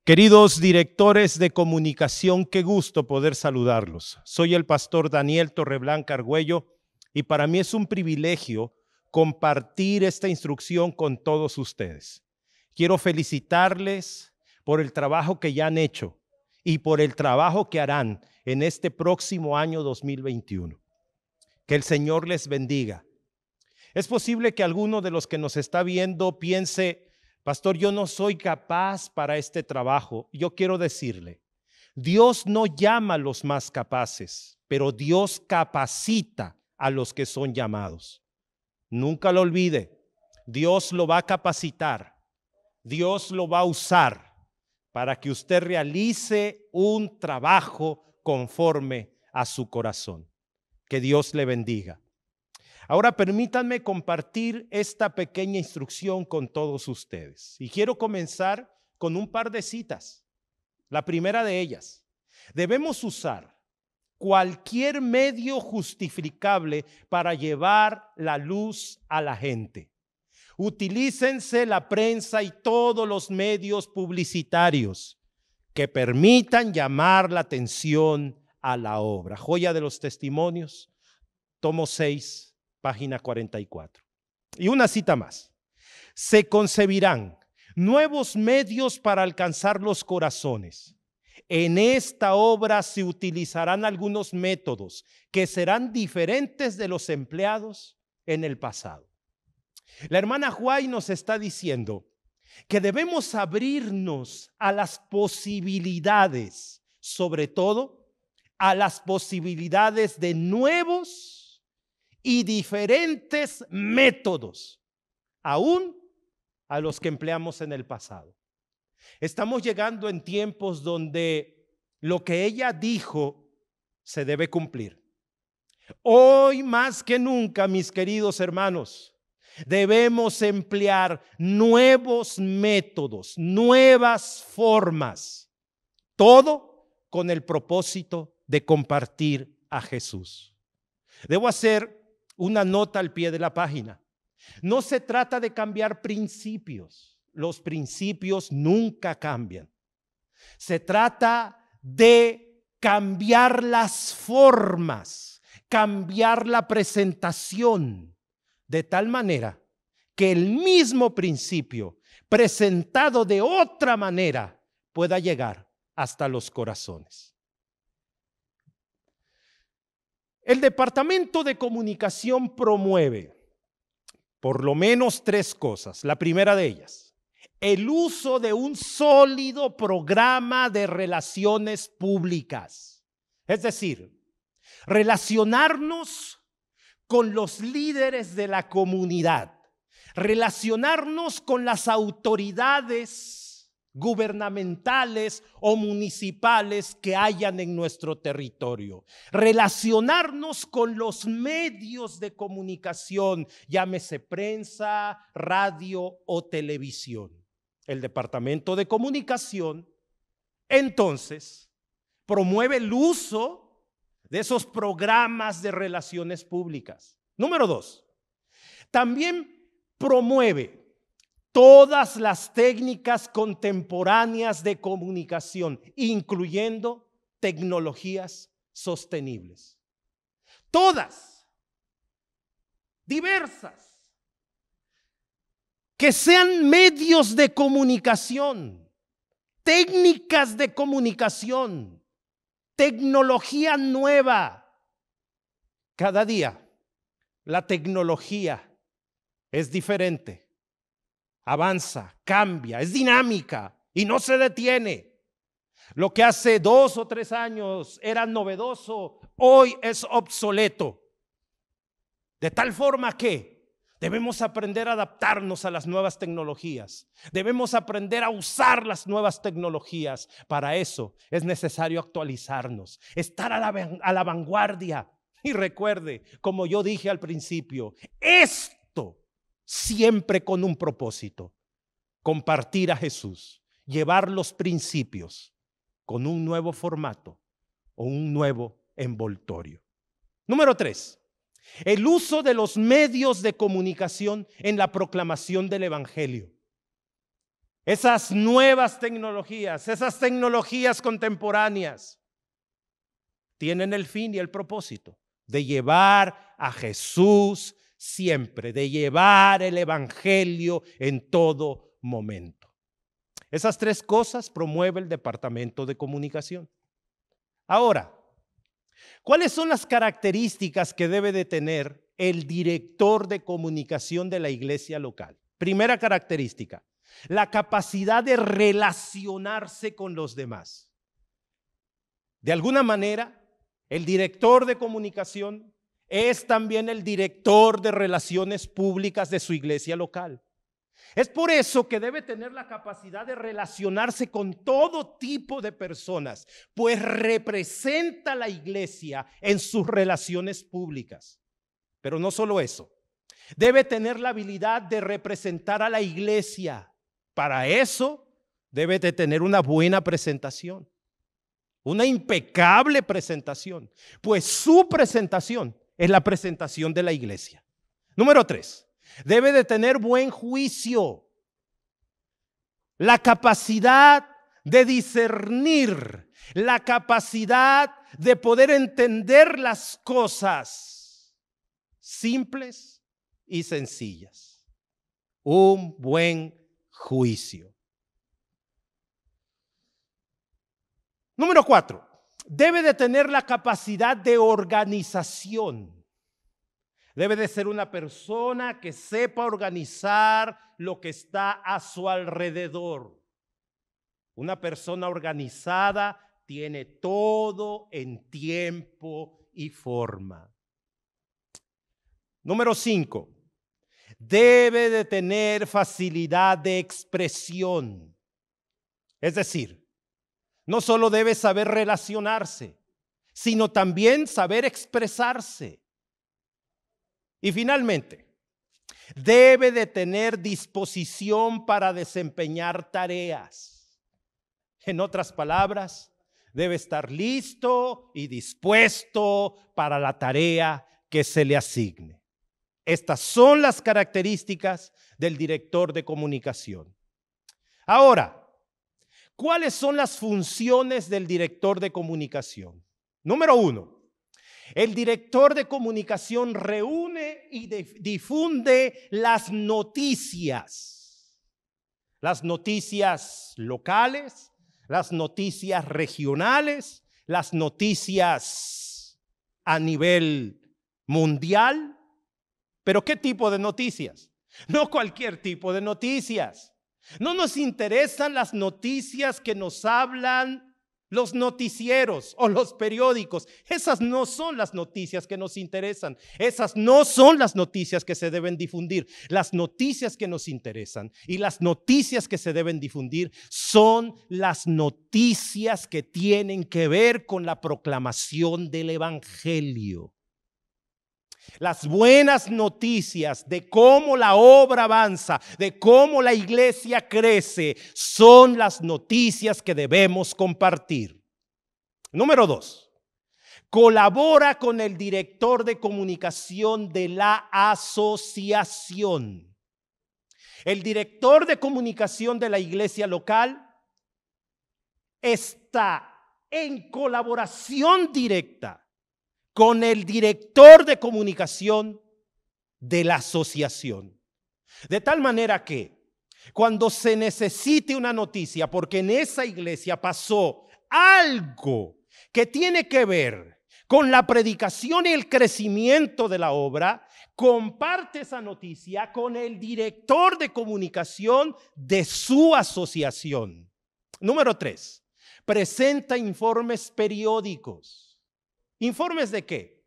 Queridos directores de comunicación, qué gusto poder saludarlos. Soy el pastor Daniel Torreblanca Argüello y para mí es un privilegio compartir esta instrucción con todos ustedes. Quiero felicitarles por el trabajo que ya han hecho y por el trabajo que harán en este próximo año 2021. Que el Señor les bendiga. Es posible que alguno de los que nos está viendo piense: pastor, yo no soy capaz para este trabajo. Yo quiero decirle, Dios no llama a los más capaces, pero Dios capacita a los que son llamados. Nunca lo olvide, Dios lo va a capacitar, Dios lo va a usar para que usted realice un trabajo conforme a su corazón. Que Dios le bendiga. Ahora permítanme compartir esta pequeña instrucción con todos ustedes. Y quiero comenzar con un par de citas. La primera de ellas: debemos usar cualquier medio justificable para llevar la luz a la gente. Utilícense la prensa y todos los medios publicitarios que permitan llamar la atención a la obra. Joya de los Testimonios, tomo 6, página 44. Y una cita más: se concebirán nuevos medios para alcanzar los corazones. En esta obra se utilizarán algunos métodos que serán diferentes de los empleados en el pasado. La hermana White nos está diciendo que debemos abrirnos a las posibilidades, sobre todo a las posibilidades de nuevos y diferentes métodos, aún a los que empleamos en el pasado. Estamos llegando en tiempos donde lo que ella dijo se debe cumplir. Hoy más que nunca, mis queridos hermanos, debemos emplear nuevos métodos, nuevas formas, todo con el propósito de compartir a Jesús. Debo hacer una nota al pie de la página. No se trata de cambiar principios. Los principios nunca cambian. Se trata de cambiar las formas, cambiar la presentación, de tal manera que el mismo principio, presentado de otra manera, pueda llegar hasta los corazones. El Departamento de Comunicación promueve por lo menos 3 cosas. La primera de ellas: el uso de un sólido programa de relaciones públicas. Es decir, relacionarnos con los líderes de la comunidad, relacionarnos con las autoridades gubernamentales o municipales que hayan en nuestro territorio, relacionarnos con los medios de comunicación, llámese prensa, radio o televisión. El Departamento de Comunicación entonces promueve el uso de esos programas de relaciones públicas. Número 2, también promueve todas las técnicas contemporáneas de comunicación, incluyendo tecnologías sostenibles. Todas, diversas, que sean medios de comunicación, técnicas de comunicación, tecnología nueva. Cada día la tecnología es diferente. Avanza, cambia, es dinámica y no se detiene. Lo que hace 2 o 3 años era novedoso, hoy es obsoleto. De tal forma que debemos aprender a adaptarnos a las nuevas tecnologías. Debemos aprender a usar las nuevas tecnologías. Para eso es necesario actualizarnos, estar a la vanguardia. Y recuerde, como yo dije al principio, esto siempre con un propósito: compartir a Jesús, llevar los principios con un nuevo formato o un nuevo envoltorio. Número 3, el uso de los medios de comunicación en la proclamación del evangelio. Esas nuevas tecnologías, esas tecnologías contemporáneas, tienen el fin y el propósito de llevar a Jesús siempre, de llevar el evangelio en todo momento. Esas tres cosas promueve el Departamento de Comunicación. Ahora, ¿cuáles son las características que debe de tener el director de comunicación de la iglesia local? Primera característica, la capacidad de relacionarse con los demás. De alguna manera, el director de comunicación es también el director de relaciones públicas de su iglesia local. Es por eso que debe tener la capacidad de relacionarse con todo tipo de personas, pues representa a la iglesia en sus relaciones públicas. Pero no solo eso, debe tener la habilidad de representar a la iglesia. Para eso debe de tener una buena presentación, una impecable presentación, pues su presentación es la presentación de la iglesia. Número 3. Debe de tener buen juicio, la capacidad de discernir, la capacidad de poder entender las cosas simples y sencillas. Un buen juicio. Número 4. Debe de tener la capacidad de organización. Debe de ser una persona que sepa organizar lo que está a su alrededor. Una persona organizada tiene todo en tiempo y forma. Número 5. Debe de tener facilidad de expresión. Es decir, no solo debe saber relacionarse, sino también saber expresarse. Y finalmente, debe de tener disposición para desempeñar tareas. En otras palabras, debe estar listo y dispuesto para la tarea que se le asigne. Estas son las características del director de comunicación. Ahora, ¿cuáles son las funciones del director de comunicación? Número 1. El director de comunicación reúne y difunde las noticias locales, las noticias regionales, las noticias a nivel mundial. ¿Pero qué tipo de noticias? No cualquier tipo de noticias. No nos interesan las noticias que nos hablan los noticieros o los periódicos. Esas no son las noticias que nos interesan. Esas no son las noticias que se deben difundir. Las noticias que nos interesan y las noticias que se deben difundir son las noticias que tienen que ver con la proclamación del evangelio. Las buenas noticias de cómo la obra avanza, de cómo la iglesia crece, son las noticias que debemos compartir. Número 2, colabora con el director de comunicación de la asociación. El director de comunicación de la iglesia local está en colaboración directa con el director de comunicación de la asociación. De tal manera que cuando se necesite una noticia, porque en esa iglesia pasó algo que tiene que ver con la predicación y el crecimiento de la obra, comparte esa noticia con el director de comunicación de su asociación. Número 3, presenta informes periódicos. ¿Informes de qué?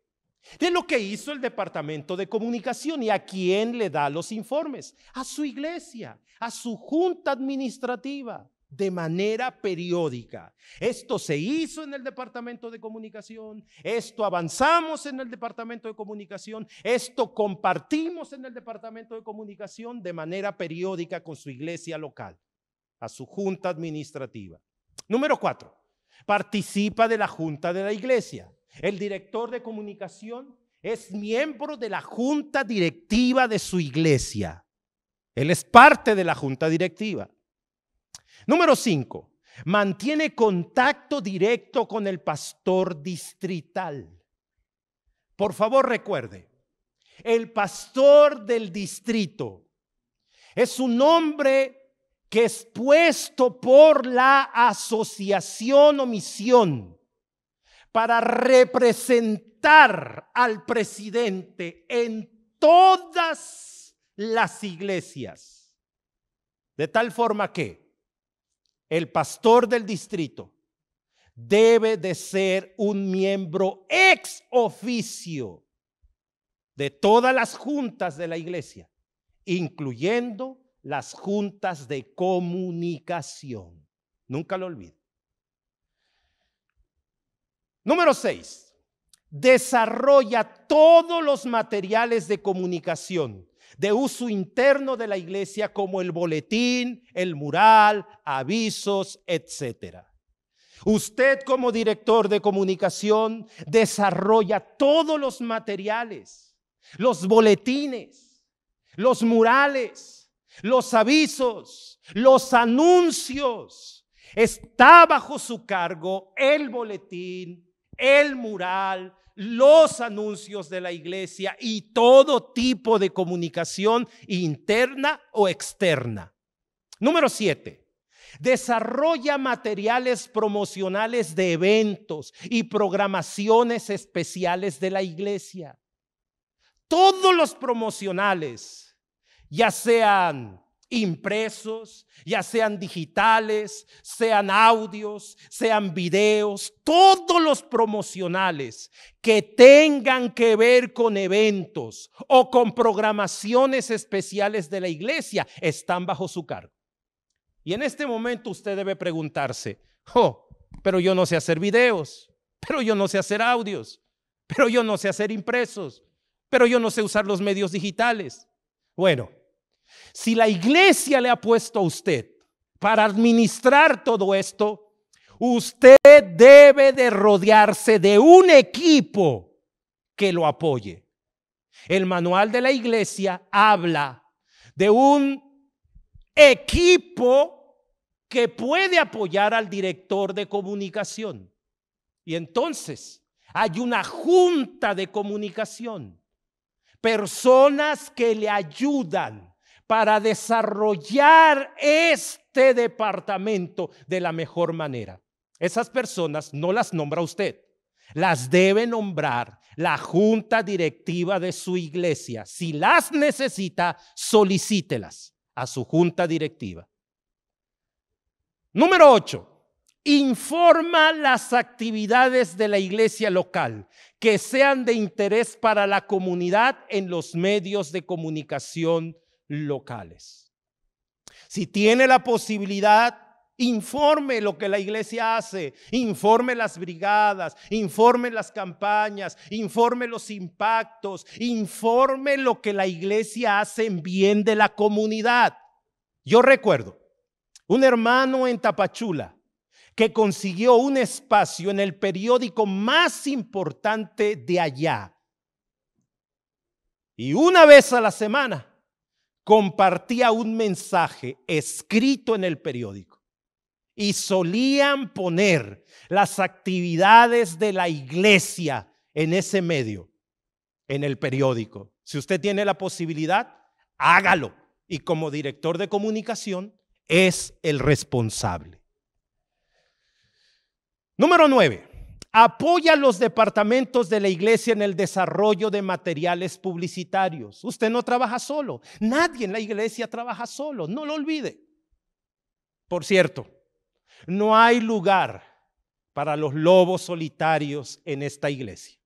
De lo que hizo el departamento de comunicación. ¿Y a quién le da los informes? A su iglesia, a su junta administrativa, de manera periódica. Esto se hizo en el departamento de comunicación, esto avanzamos en el departamento de comunicación, esto compartimos en el departamento de comunicación de manera periódica con su iglesia local, a su junta administrativa. Número 4, participa de la junta de la iglesia. El director de comunicación es miembro de la junta directiva de su iglesia. Él es parte de la junta directiva. Número 5, mantiene contacto directo con el pastor distrital. Por favor, recuerde, el pastor del distrito es un hombre que es puesto por la asociación o misión para representar al presidente en todas las iglesias. De tal forma que el pastor del distrito debe de ser un miembro ex oficio de todas las juntas de la iglesia, incluyendo las juntas de comunicación. Nunca lo olvide. Número 6. Desarrolla todos los materiales de comunicación de uso interno de la iglesia, como el boletín, el mural, avisos, etcétera. Usted, como director de comunicación, desarrolla todos los materiales, los boletines, los murales, los avisos, los anuncios. Está bajo su cargo el boletín, el mural, los anuncios de la iglesia y todo tipo de comunicación interna o externa. Número 7. Desarrolla materiales promocionales de eventos y programaciones especiales de la iglesia. Todos los promocionales, ya sean impresos, ya sean digitales, sean audios, sean videos, todos los promocionales que tengan que ver con eventos o con programaciones especiales de la iglesia están bajo su cargo. Y en este momento usted debe preguntarse, pero yo no sé hacer videos, pero yo no sé hacer audios, pero yo no sé hacer impresos, pero yo no sé usar los medios digitales. Bueno, si la iglesia le ha puesto a usted para administrar todo esto, usted debe de rodearse de un equipo que lo apoye. El manual de la iglesia habla de un equipo que puede apoyar al director de comunicación. Y entonces hay una junta de comunicación, personas que le ayudan para desarrollar este departamento de la mejor manera. Esas personas no las nombra usted, las debe nombrar la junta directiva de su iglesia. Si las necesita, solicítelas a su junta directiva. Número 8. Informa las actividades de la iglesia local que sean de interés para la comunidad en los medios de comunicación locales. Si tiene la posibilidad, informe lo que la iglesia hace, informe las brigadas, informe las campañas, informe los impactos, informe lo que la iglesia hace en bien de la comunidad. Yo recuerdo un hermano en Tapachula que consiguió un espacio en el periódico más importante de allá. Y una vez a la semana compartía un mensaje escrito en el periódico. Y solían poner las actividades de la iglesia en ese medio, en el periódico. Si usted tiene la posibilidad, hágalo. Y como director de comunicación, es el responsable. Número 9. Apoya los departamentos de la iglesia en el desarrollo de materiales publicitarios. Usted no trabaja solo. Nadie en la iglesia trabaja solo. No lo olvide. Por cierto, no hay lugar para los lobos solitarios en esta iglesia.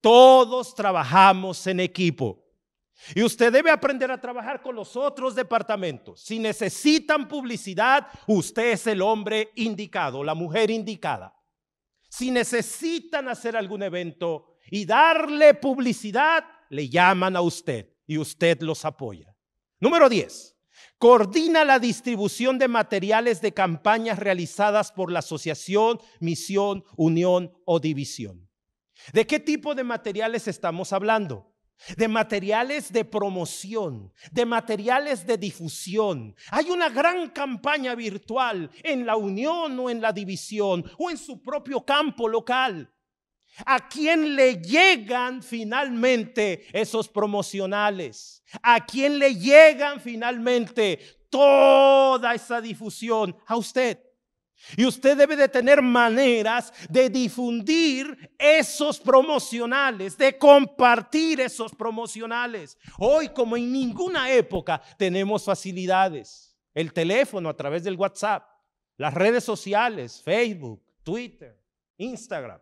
Todos trabajamos en equipo. Y usted debe aprender a trabajar con los otros departamentos. Si necesitan publicidad, usted es el hombre indicado, la mujer indicada. Si necesitan hacer algún evento y darle publicidad, le llaman a usted y usted los apoya. Número 10. Coordina la distribución de materiales de campañas realizadas por la asociación, misión, unión o división. ¿De qué tipo de materiales estamos hablando? de materiales de promoción, de materiales de difusión. Hay una gran campaña virtual en la unión o en la división o en su propio campo local. ¿A quién le llegan finalmente esos promocionales? ¿A quién le llegan finalmente toda esa difusión? A usted. Y usted debe de tener maneras de difundir esos promocionales, de compartir esos promocionales. Hoy, como en ninguna época, tenemos facilidades. El teléfono a través del WhatsApp, las redes sociales, Facebook, Twitter, Instagram.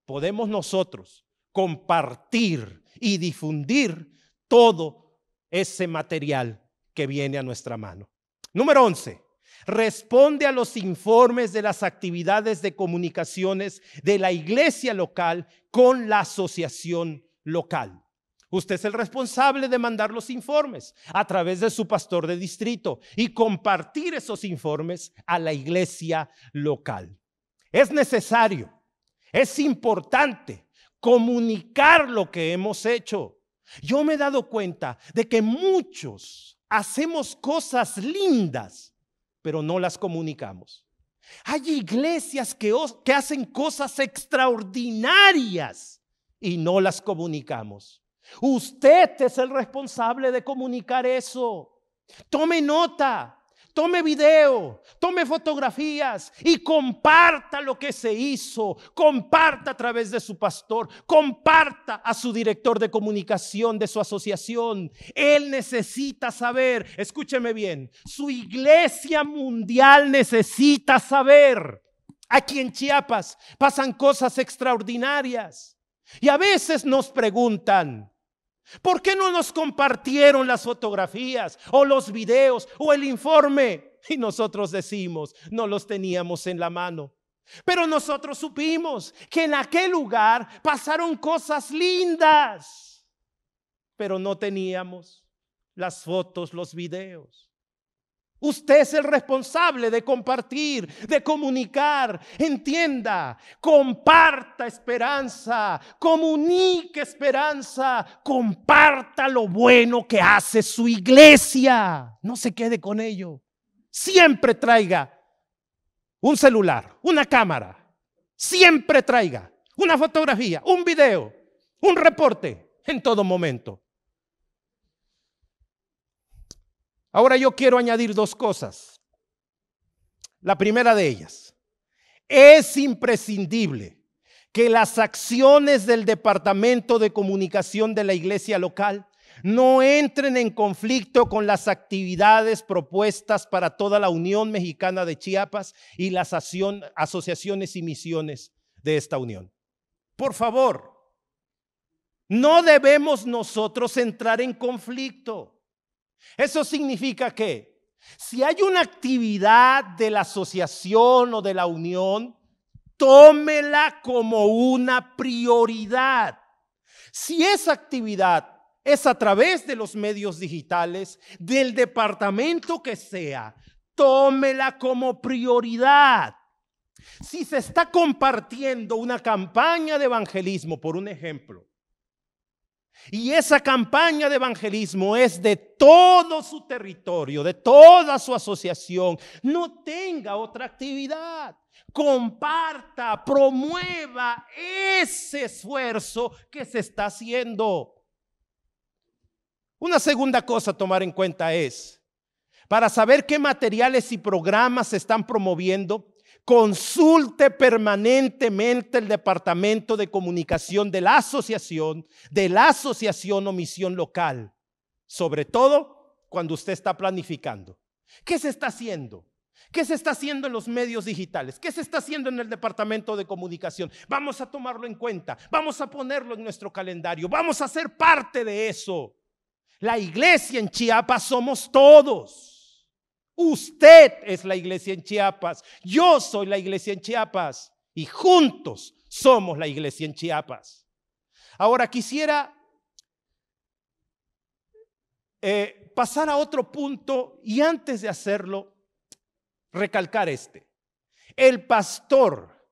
Podemos nosotros compartir y difundir todo ese material que viene a nuestra mano. Número 11. Responde a los informes de las actividades de comunicaciones de la iglesia local con la asociación local. Usted es el responsable de mandar los informes a través de su pastor de distrito y compartir esos informes a la iglesia local. Es necesario, es importante comunicar lo que hemos hecho. Yo me he dado cuenta de que muchos hacemos cosas lindas, pero no las comunicamos. Hay iglesias que hacen cosas extraordinarias y no las comunicamos. Usted es el responsable de comunicar eso. Tome nota, tome video, tome fotografías y comparta lo que se hizo. Comparta a través de su pastor, comparta a su director de comunicación de su asociación. Él necesita saber, escúcheme bien, su iglesia mundial necesita saber. Aquí en Chiapas pasan cosas extraordinarias y a veces nos preguntan: ¿por qué no nos compartieron las fotografías o los videos o el informe? Y nosotros decimos, no los teníamos en la mano. Pero nosotros supimos que en aquel lugar pasaron cosas lindas, pero no teníamos las fotos, los videos. Usted es el responsable de compartir, de comunicar. Entienda, comparta esperanza, comunique esperanza, comparta lo bueno que hace su iglesia. No se quede con ello. Siempre traiga un celular, una cámara. Siempre traiga una fotografía, un video, un reporte en todo momento. Ahora yo quiero añadir dos cosas. La primera de ellas, es imprescindible que las acciones del Departamento de Comunicación de la iglesia local no entren en conflicto con las actividades propuestas para toda la Unión Mexicana de Chiapas y las asociaciones y misiones de esta unión. Por favor, no debemos nosotros entrar en conflicto. Eso significa que si hay una actividad de la asociación o de la unión, tómela como una prioridad. Si esa actividad es a través de los medios digitales, del departamento que sea, tómela como prioridad. Si se está compartiendo una campaña de evangelismo, por un ejemplo, y esa campaña de evangelismo es de todo su territorio, de toda su asociación, no tenga otra actividad. Comparta, promueva ese esfuerzo que se está haciendo. Una segunda cosa a tomar en cuenta es, para saber qué materiales y programas se están promoviendo, consulte permanentemente el Departamento de Comunicación de la asociación o misión local, sobre todo cuando usted está planificando. ¿Qué se está haciendo? ¿Qué se está haciendo en los medios digitales? ¿Qué se está haciendo en el Departamento de Comunicación? Vamos a tomarlo en cuenta, vamos a ponerlo en nuestro calendario, vamos a ser parte de eso. La iglesia en Chiapas somos todos. Usted es la iglesia en Chiapas, yo soy la iglesia en Chiapas y juntos somos la iglesia en Chiapas. Ahora quisiera pasar a otro punto y antes de hacerlo, recalcar este. El pastor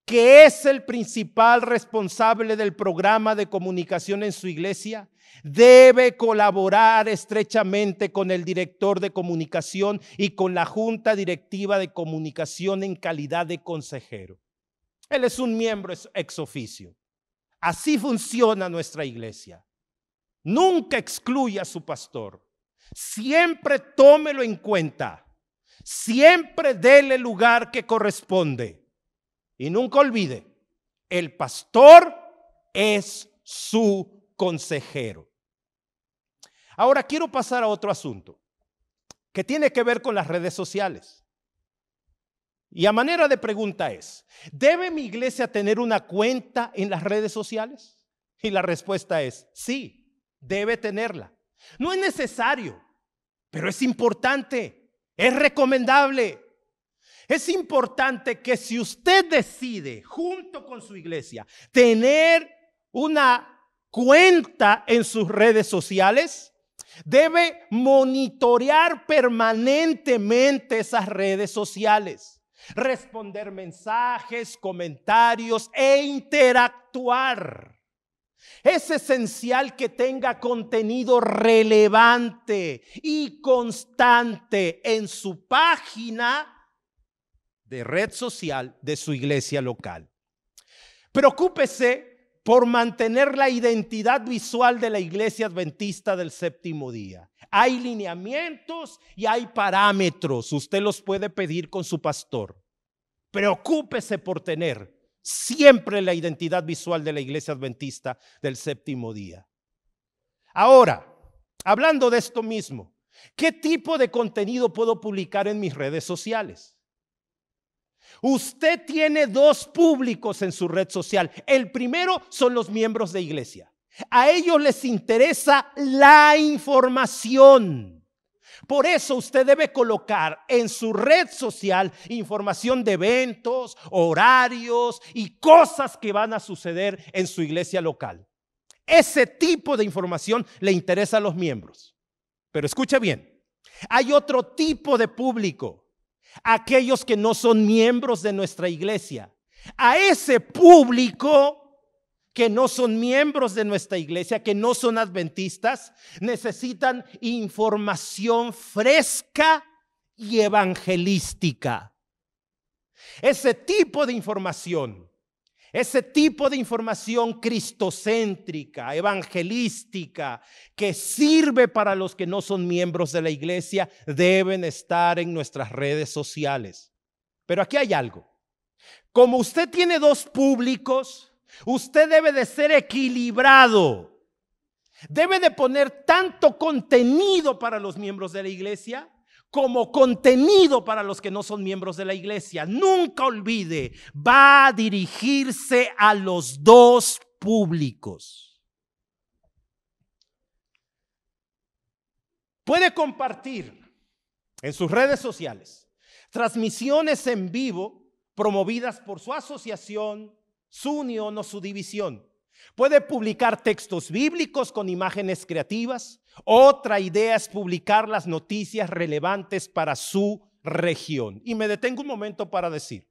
que es el principal responsable del programa de comunicación en su iglesia, debe colaborar estrechamente con el director de comunicación y con la junta directiva de comunicación en calidad de consejero. Él es un miembro ex oficio. Así funciona nuestra iglesia. Nunca excluya a su pastor. Siempre tómelo en cuenta. Siempre déle el lugar que corresponde. Y nunca olvide, el pastor es su consejero. Ahora quiero pasar a otro asunto que tiene que ver con las redes sociales. Y a manera de pregunta es, ¿debe mi iglesia tener una cuenta en las redes sociales? Y la respuesta es sí, debe tenerla. No es necesario, pero es importante, es recomendable. Es importante que si usted decide, junto con su iglesia, tener una cuenta en sus redes sociales, debe monitorear permanentemente esas redes sociales, responder mensajes, comentarios e interactuar. Es esencial que tenga contenido relevante y constante en su página de red social de su iglesia local. Preocúpese por mantener la identidad visual de la iglesia adventista del séptimo día. Hay lineamientos y hay parámetros. Usted los puede pedir con su pastor. Preocúpese por tener siempre la identidad visual de la iglesia adventista del séptimo día. Ahora, hablando de esto mismo, ¿qué tipo de contenido puedo publicar en mis redes sociales? Usted tiene dos públicos en su red social. El primero son los miembros de iglesia. A ellos les interesa la información. Por eso usted debe colocar en su red social información de eventos, horarios y cosas que van a suceder en su iglesia local. Ese tipo de información le interesa a los miembros. Pero escuche bien, hay otro tipo de público. Aquellos que no son miembros de nuestra iglesia. A ese público que no son miembros de nuestra iglesia, que no son adventistas, necesitan información fresca y evangelística. Ese tipo de información cristocéntrica, evangelística, que sirve para los que no son miembros de la iglesia, deben estar en nuestras redes sociales. Pero aquí hay algo. Como usted tiene dos públicos, usted debe de ser equilibrado. Debe de poner tanto contenido para los miembros de la iglesia como contenido para los que no son miembros de la iglesia. Nunca olvide, va a dirigirse a los dos públicos. Puede compartir en sus redes sociales transmisiones en vivo promovidas por su asociación, su unión o su división. Puede publicar textos bíblicos con imágenes creativas. Otra idea es publicar las noticias relevantes para su región. Y me detengo un momento para decir,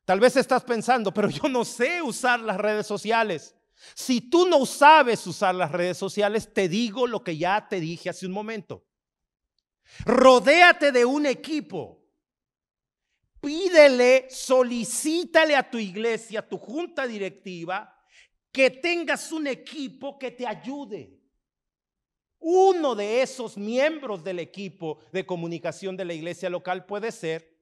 tal vez estás pensando, pero yo no sé usar las redes sociales. Si tú no sabes usar las redes sociales, te digo lo que ya te dije hace un momento. Rodéate de un equipo. Pídele, solicítale a tu iglesia, a tu junta directiva, que tengas un equipo que te ayude. Uno de esos miembros del equipo de comunicación de la iglesia local puede ser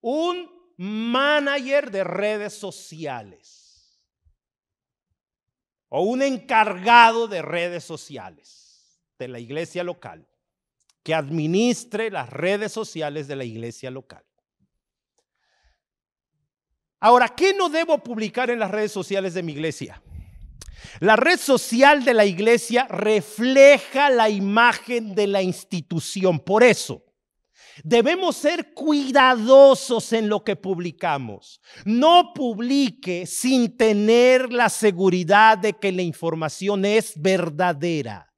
un manager de redes sociales o un encargado de redes sociales de la iglesia local que administre las redes sociales de la iglesia local. Ahora, ¿qué no debo publicar en las redes sociales de mi iglesia? La red social de la iglesia refleja la imagen de la institución. Por eso, debemos ser cuidadosos en lo que publicamos. No publique sin tener la seguridad de que la información es verdadera.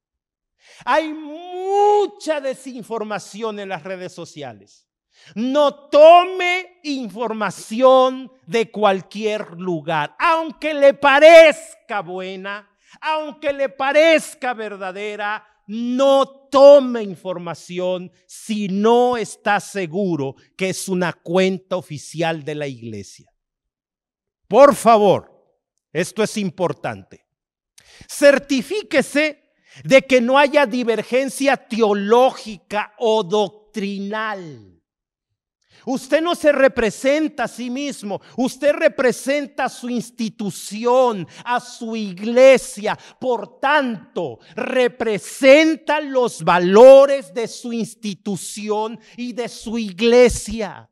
Hay mucha desinformación en las redes sociales. No tome información de cualquier lugar, aunque le parezca buena, aunque le parezca verdadera. No tome información si no está seguro que es una cuenta oficial de la iglesia. Por favor, esto es importante. Certifíquese de que no haya divergencia teológica o doctrinal. Usted no se representa a sí mismo, usted representa a su institución, a su iglesia. Por tanto, representa los valores de su institución y de su iglesia.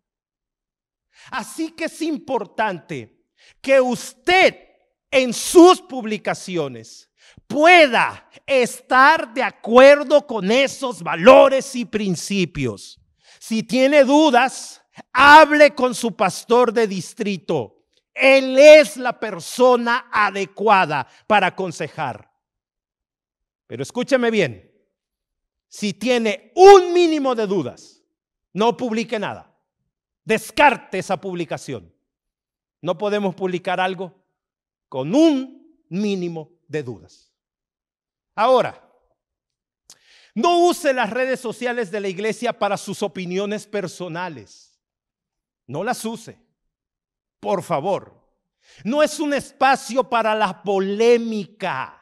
Así que es importante que usted en sus publicaciones pueda estar de acuerdo con esos valores y principios. Si tiene dudas, hable con su pastor de distrito. Él es la persona adecuada para aconsejar. Pero escúcheme bien, si tiene un mínimo de dudas, no publique nada. Descarte esa publicación. No podemos publicar algo con un mínimo de dudas. Ahora, no use las redes sociales de la iglesia para sus opiniones personales. No las use, por favor. No es un espacio para la polémica.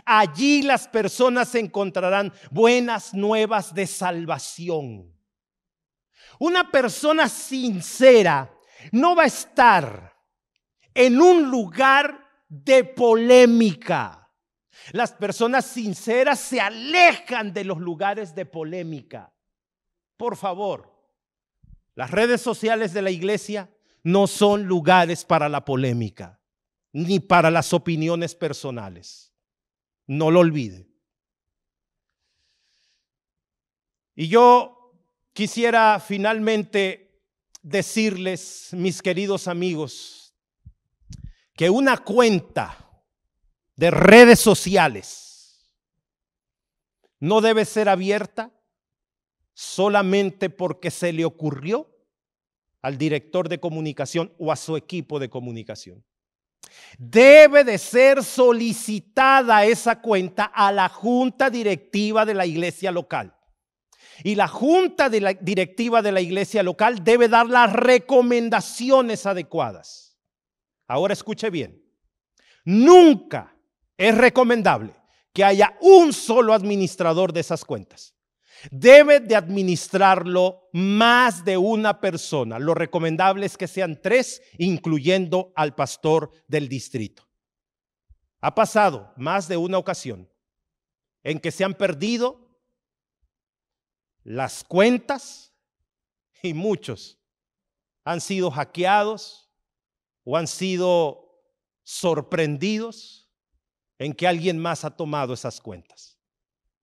Allí las personas encontrarán buenas nuevas de salvación. Una persona sincera no va a estar en un lugar de polémica. Las personas sinceras se alejan de los lugares de polémica. Por favor, las redes sociales de la iglesia no son lugares para la polémica, ni para las opiniones personales. No lo olvide. Y yo quisiera finalmente decirles, mis queridos amigos, que una cuenta de redes sociales no debe ser abierta solamente porque se le ocurrió al director de comunicación o a su equipo de comunicación. Debe de ser solicitada esa cuenta a la junta directiva de la iglesia local. Y la junta directiva de la iglesia local debe dar las recomendaciones adecuadas. Ahora escuche bien. Nunca es recomendable que haya un solo administrador de esas cuentas. Debe de administrarlo más de una persona. Lo recomendable es que sean 3, incluyendo al pastor del distrito. Ha pasado más de una ocasión en que se han perdido las cuentas y muchos han sido hackeados o han sido sorprendidos en que alguien más ha tomado esas cuentas.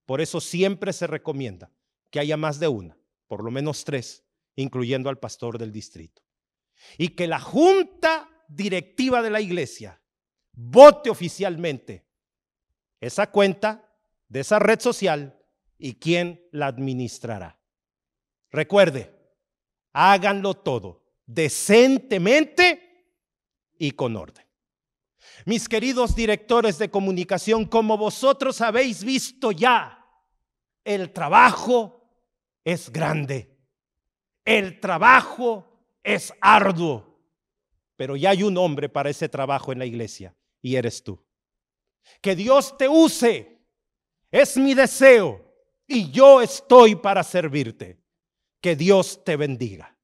Por eso siempre se recomienda que haya más de una, por lo menos 3, incluyendo al pastor del distrito. Y que la junta directiva de la iglesia vote oficialmente esa cuenta de esa red social y quién la administrará. Recuerde, háganlo todo decentemente y con orden. Mis queridos directores de comunicación, como vosotros habéis visto ya, el trabajo es grande, el trabajo es arduo, pero ya hay un hombre para ese trabajo en la iglesia y eres tú. Que Dios te use, es mi deseo y yo estoy para servirte. Que Dios te bendiga.